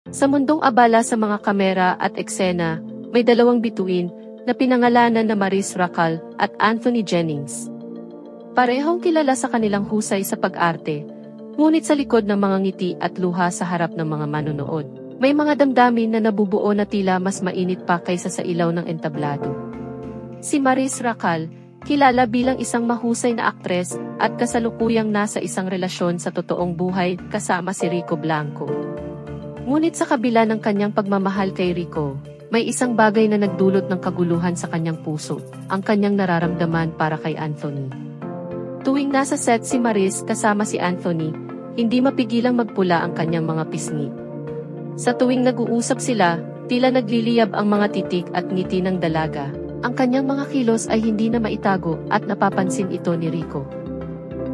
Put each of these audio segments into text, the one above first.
Sa mundong abala sa mga kamera at eksena, may dalawang bituin na pinangalanan na Maris Racal at Anthony Jennings. Parehong kilala sa kanilang husay sa pag-arte, ngunit sa likod ng mga ngiti at luha sa harap ng mga manonood, may mga damdamin na nabubuo na tila mas mainit pa kaysa sa ilaw ng entablado. Si Maris Racal, kilala bilang isang mahusay na aktres at kasalukuyang nasa isang relasyon sa totoong buhay kasama si Rico Blanco. Ngunit sa kabila ng kanyang pagmamahal kay Rico, may isang bagay na nagdulot ng kaguluhan sa kanyang puso, ang kanyang nararamdaman para kay Anthony. Tuwing nasa set si Maris kasama si Anthony, hindi mapigilang magpula ang kanyang mga pisngi. Sa tuwing nag-uusap sila, tila nagliliyab ang mga titik at ngiti ng dalaga. Ang kanyang mga kilos ay hindi na maitago at napapansin ito ni Rico.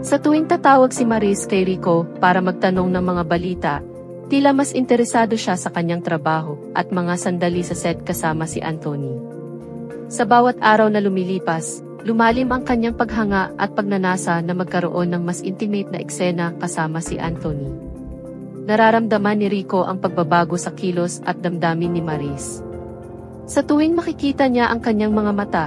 Sa tuwing tatawag si Maris kay Rico para magtanong ng mga balita, tila mas interesado siya sa kanyang trabaho at mga sandali sa set kasama si Anthony. Sa bawat araw na lumilipas, lumalim ang kanyang paghanga at pagnanasa na magkaroon ng mas intimate na eksena kasama si Anthony. Nararamdaman ni Rico ang pagbabago sa kilos at damdamin ni Maris. Sa tuwing makikita niya ang kanyang mga mata,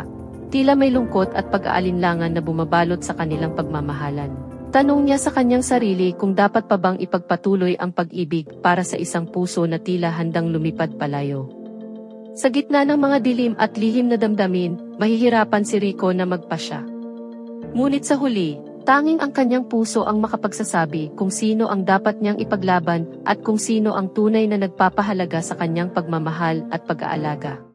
tila may lungkot at pag-aalinlangan na bumabalot sa kanilang pagmamahalan. Tanong niya sa kanyang sarili kung dapat pa bang ipagpatuloy ang pag-ibig para sa isang puso na tila handang lumipad palayo. Sa gitna ng mga dilim at lihim na damdamin, mahihirapan si Rico na magpasya. Ngunit sa huli, tanging ang kanyang puso ang makapagsasabi kung sino ang dapat niyang ipaglaban at kung sino ang tunay na nagpapahalaga sa kanyang pagmamahal at pag-aalaga.